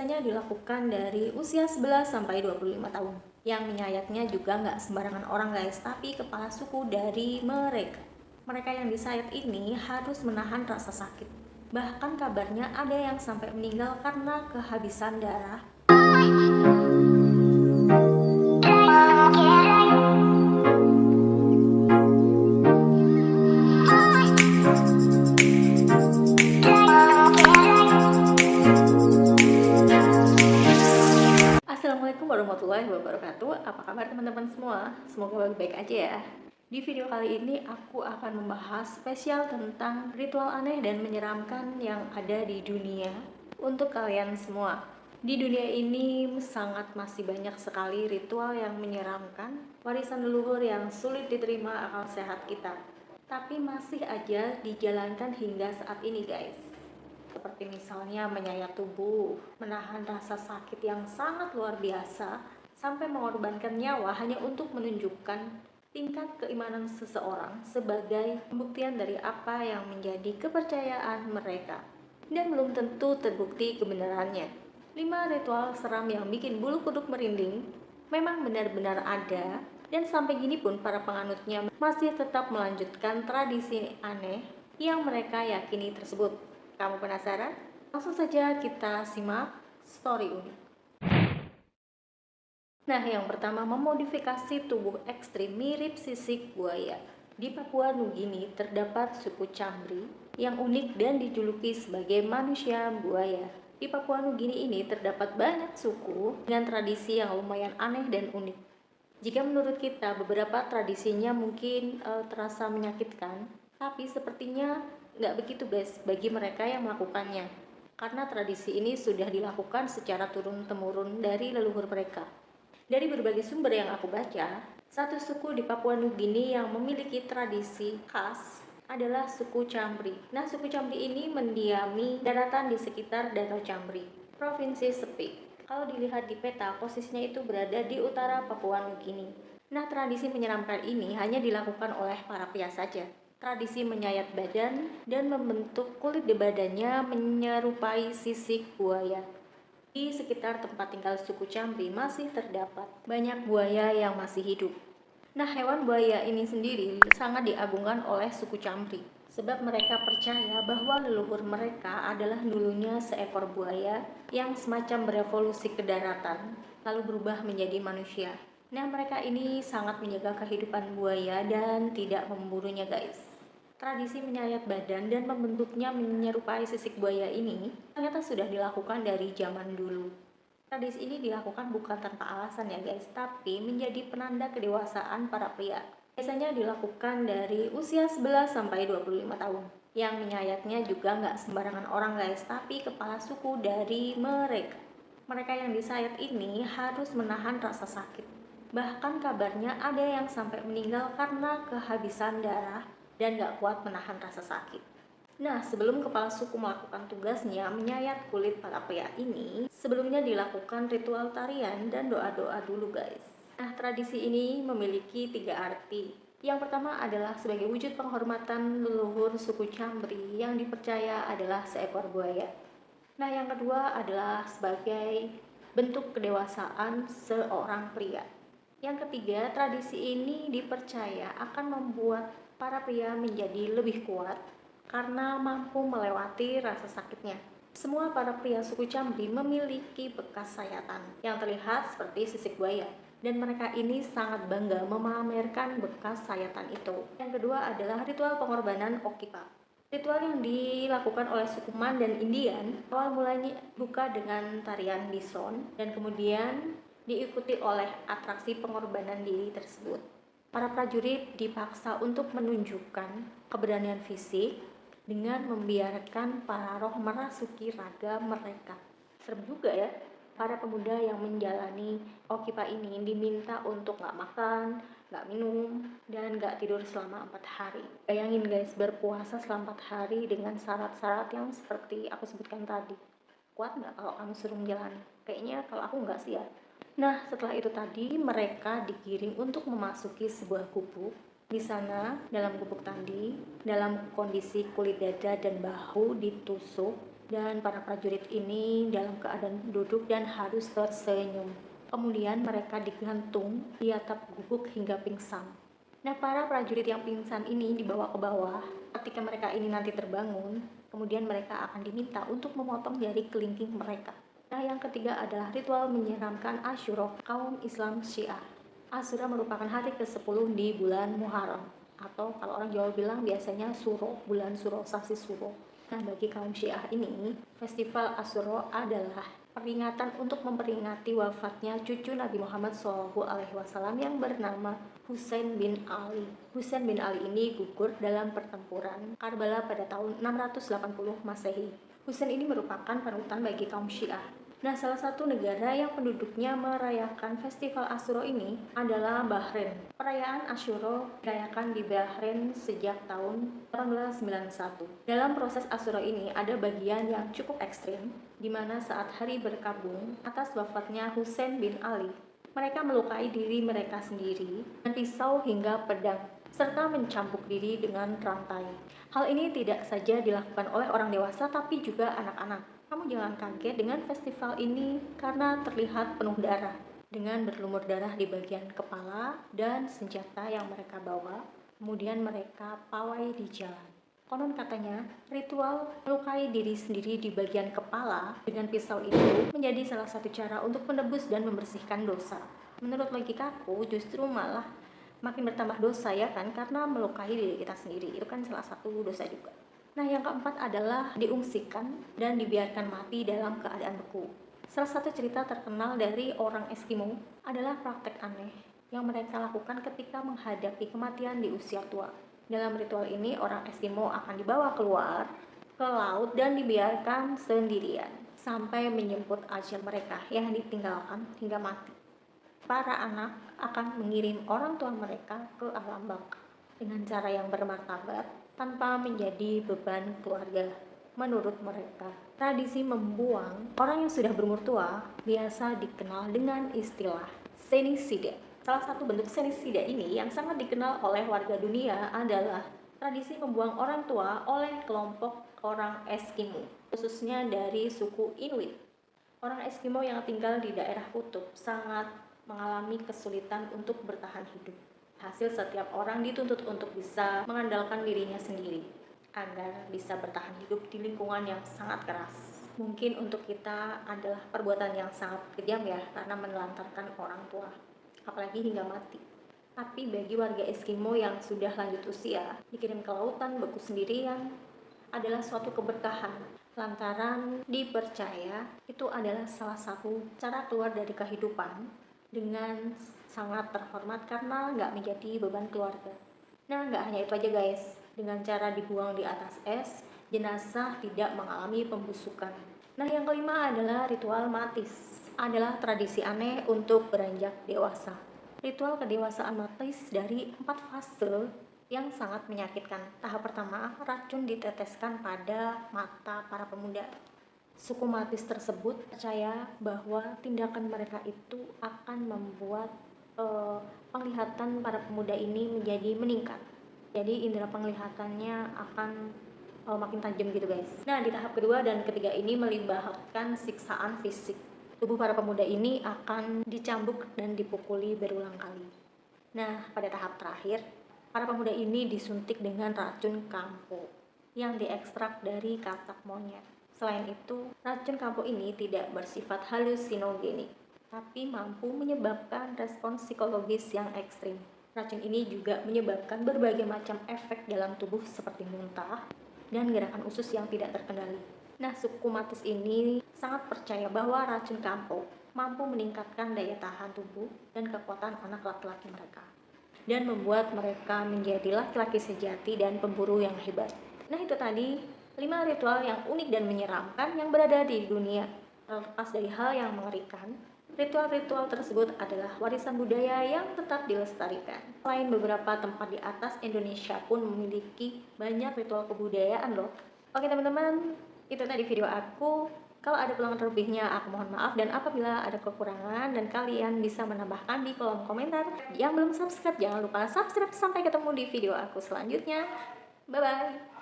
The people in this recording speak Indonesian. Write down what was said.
biasanya dilakukan dari usia 11 sampai 25 tahun. Yang menyayatnya juga nggak sembarangan orang guys, tapi kepala suku dari mereka. Mereka yang disayat ini harus menahan rasa sakit. Bahkan kabarnya ada yang sampai meninggal karena kehabisan darah. Assalamualaikum warahmatullahi wabarakatuh. Apa kabar teman-teman semua? Semoga baik-baik aja ya. Di video kali ini aku akan membahas spesial tentang ritual aneh dan menyeramkan yang ada di dunia untuk kalian semua. Di dunia ini masih banyak sekali ritual yang menyeramkan, warisan leluhur yang sulit diterima akal sehat kita. Tapi masih aja dijalankan hingga saat ini guys. Seperti misalnya menyayat tubuh, menahan rasa sakit yang sangat luar biasa, sampai mengorbankan nyawa hanya untuk menunjukkan tingkat keimanan seseorang sebagai pembuktian dari apa yang menjadi kepercayaan mereka. Dan belum tentu terbukti kebenarannya. 5 ritual seram yang bikin bulu kuduk merinding memang benar-benar ada, dan sampai gini pun para penganutnya masih tetap melanjutkan tradisi aneh yang mereka yakini tersebut. Kamu penasaran? Langsung saja kita simak story unik. Nah, yang pertama, memodifikasi tubuh ekstrim mirip sisik buaya. Di Papua Nugini terdapat suku Chambri yang unik dan dijuluki sebagai manusia buaya. Di Papua Nugini ini terdapat banyak suku dengan tradisi yang lumayan aneh dan unik. Jika menurut kita beberapa tradisinya mungkin terasa menyakitkan, tapi sepertinya nggak begitu guys bagi mereka yang melakukannya, karena tradisi ini sudah dilakukan secara turun-temurun dari leluhur mereka. Dari berbagai sumber yang aku baca, satu suku di Papua Nugini yang memiliki tradisi khas adalah suku Chambri. Nah, suku Chambri ini mendiami daratan di sekitar Danau Chambri, Provinsi Sepik. Kalau dilihat di peta, posisinya itu berada di utara Papua Nugini. Nah, tradisi menyeramkan ini hanya dilakukan oleh para pria saja. Tradisi menyayat badan dan membentuk kulit di badannya menyerupai sisik buaya. Di sekitar tempat tinggal suku Chambri masih terdapat banyak buaya yang masih hidup. Nah, hewan buaya ini sendiri sangat diagungkan oleh suku Chambri, sebab mereka percaya bahwa leluhur mereka adalah dulunya seekor buaya yang semacam berevolusi ke daratan, lalu berubah menjadi manusia. Nah, mereka ini sangat menjaga kehidupan buaya dan tidak memburunya guys. Tradisi menyayat badan dan membentuknya menyerupai sisik buaya ini ternyata sudah dilakukan dari zaman dulu. Tradisi ini dilakukan bukan tanpa alasan ya guys, tapi menjadi penanda kedewasaan para pria. Biasanya dilakukan dari usia 11 sampai 25 tahun. Yang menyayatnya juga nggak sembarangan orang guys, tapi kepala suku dari mereka. Mereka yang disayat ini harus menahan rasa sakit. Bahkan kabarnya ada yang sampai meninggal karena kehabisan darah dan gak kuat menahan rasa sakit. Nah, sebelum kepala suku melakukan tugasnya menyayat kulit para pria ini, sebelumnya dilakukan ritual tarian dan doa-doa dulu guys. Nah, tradisi ini memiliki 3 arti. Yang pertama adalah sebagai wujud penghormatan leluhur suku Chambri yang dipercaya adalah seekor buaya. Nah, yang kedua adalah sebagai bentuk kedewasaan seorang pria. Yang ketiga, tradisi ini dipercaya akan membuat para pria menjadi lebih kuat karena mampu melewati rasa sakitnya. Semua para pria suku Chambri memiliki bekas sayatan yang terlihat seperti sisik buaya, dan mereka ini sangat bangga memamerkan bekas sayatan itu. Yang kedua adalah ritual pengorbanan Okipa. Ritual yang dilakukan oleh suku Man dan Indian awal mulanya buka dengan tarian bison dan kemudian diikuti oleh atraksi pengorbanan diri tersebut. Para prajurit dipaksa untuk menunjukkan keberanian fisik dengan membiarkan para roh merasuki raga mereka. Serem juga ya. Para pemuda yang menjalani Okipa ini diminta untuk gak makan, gak minum, dan gak tidur selama 4 hari. Bayangin guys, berpuasa selama 4 hari dengan syarat-syarat yang seperti aku sebutkan tadi. Kuat gak kalau kamu suruh menjalani? Kayaknya kalau aku gak sih ya. Nah, setelah itu tadi mereka digiring untuk memasuki sebuah gubuk. Di sana, dalam gubuk tadi, dalam kondisi kulit dada dan bahu ditusuk Dan para prajurit ini dalam keadaan duduk dan harus tersenyum. Kemudian mereka digantung di atap gubuk hingga pingsan. Nah, para prajurit yang pingsan ini dibawa ke bawah. Ketika mereka ini nanti terbangun, kemudian mereka akan diminta untuk memotong jari kelingking mereka. Nah, yang ketiga adalah ritual menyeramkan Asyura kaum Islam Syiah. Asyura merupakan hari ke-10 di bulan Muharram, atau kalau orang Jawa bilang biasanya Suro, bulan Suro, Sasi Suro. Nah, bagi kaum Syiah ini, festival Asyura adalah peringatan untuk memperingati wafatnya cucu Nabi Muhammad SAW yang bernama Husain bin Ali. Husain bin Ali ini gugur dalam pertempuran Karbala pada tahun 680 Masehi. Husain ini merupakan panutan bagi kaum Syiah. Nah, salah satu negara yang penduduknya merayakan festival Asyura ini adalah Bahrain. Perayaan Asyura dirayakan di Bahrain sejak tahun 1891. Dalam proses Asyura ini ada bagian yang cukup ekstrim, di mana saat hari berkabung atas wafatnya Husain bin Ali, mereka melukai diri mereka sendiri dengan pisau hingga pedang, serta mencambuk diri dengan rantai. Hal ini tidak saja dilakukan oleh orang dewasa, tapi juga anak-anak. Kamu jangan kaget dengan festival ini karena terlihat penuh darah, dengan berlumur darah di bagian kepala dan senjata yang mereka bawa. Kemudian mereka pawai di jalan. Konon katanya, ritual melukai diri sendiri di bagian kepala dengan pisau itu menjadi salah satu cara untuk menebus dan membersihkan dosa. Menurut logikaku, justru malah makin bertambah dosa ya kan, karena melukai diri kita sendiri itu kan salah satu dosa juga. Nah, yang keempat adalah diungsikan dan dibiarkan mati dalam keadaan beku. Salah satu cerita terkenal dari orang Eskimo adalah praktek aneh yang mereka lakukan ketika menghadapi kematian di usia tua. Dalam ritual ini, orang Eskimo akan dibawa keluar ke laut dan dibiarkan sendirian sampai menjemput ajal mereka yang ditinggalkan hingga mati. Para anak akan mengirim orang tua mereka ke alam baka dengan cara yang bermartabat tanpa menjadi beban keluarga. Menurut mereka, tradisi membuang orang yang sudah berumur tua biasa dikenal dengan istilah senisida. Salah satu bentuk senisida ini yang sangat dikenal oleh warga dunia adalah tradisi membuang orang tua oleh kelompok orang Eskimo, khususnya dari suku Inuit. Orang Eskimo yang tinggal di daerah kutub sangat mengalami kesulitan untuk bertahan hidup. Hasil, setiap orang dituntut untuk bisa mengandalkan dirinya sendiri agar bisa bertahan hidup di lingkungan yang sangat keras. Mungkin untuk kita adalah perbuatan yang sangat kejam ya, karena menelantarkan orang tua, apalagi hingga mati. Tapi bagi warga Eskimo yang sudah lanjut usia, dikirim ke lautan beku sendirian adalah suatu keberkahan, lantaran dipercaya itu adalah salah satu cara keluar dari kehidupan dengan sangat terhormat karena nggak menjadi beban keluarga. Nah, nggak hanya itu aja guys, dengan cara dibuang di atas es, jenazah tidak mengalami pembusukan. Nah, yang kelima adalah ritual matis, adalah tradisi aneh untuk beranjak dewasa. Ritual kedewasaan matis dari 4 fase yang sangat menyakitkan. Tahap pertama, racun diteteskan pada mata para pemuda. Suku Matis tersebut percaya bahwa tindakan mereka itu akan membuat penglihatan para pemuda ini menjadi meningkat. Jadi indera penglihatannya akan makin tajam gitu guys. Nah, di tahap kedua dan ketiga ini melibatkan siksaan fisik. Tubuh para pemuda ini akan dicambuk dan dipukuli berulang kali. Nah, pada tahap terakhir, para pemuda ini disuntik dengan racun kampo yang diekstrak dari katak monyet. Selain itu, racun kampo ini tidak bersifat halusinogenik, tapi mampu menyebabkan respons psikologis yang ekstrim. Racun ini juga menyebabkan berbagai macam efek dalam tubuh seperti muntah dan gerakan usus yang tidak terkendali. Nah, suku Matis ini sangat percaya bahwa racun kampo mampu meningkatkan daya tahan tubuh dan kekuatan anak laki-laki mereka, dan membuat mereka menjadi laki-laki sejati dan pemburu yang hebat. Nah, itu tadi 5 ritual yang unik dan menyeramkan yang berada di dunia. Terlepas dari hal yang mengerikan, ritual-ritual tersebut adalah warisan budaya yang tetap dilestarikan. Selain beberapa tempat di atas, Indonesia pun memiliki banyak ritual kebudayaan loh. Oke teman-teman, itu tadi video aku. Kalau ada kurang lebihnya aku mohon maaf, dan apabila ada kekurangan dan kalian bisa menambahkan di kolom komentar. Yang belum subscribe jangan lupa subscribe. Sampai ketemu di video aku selanjutnya. Bye bye.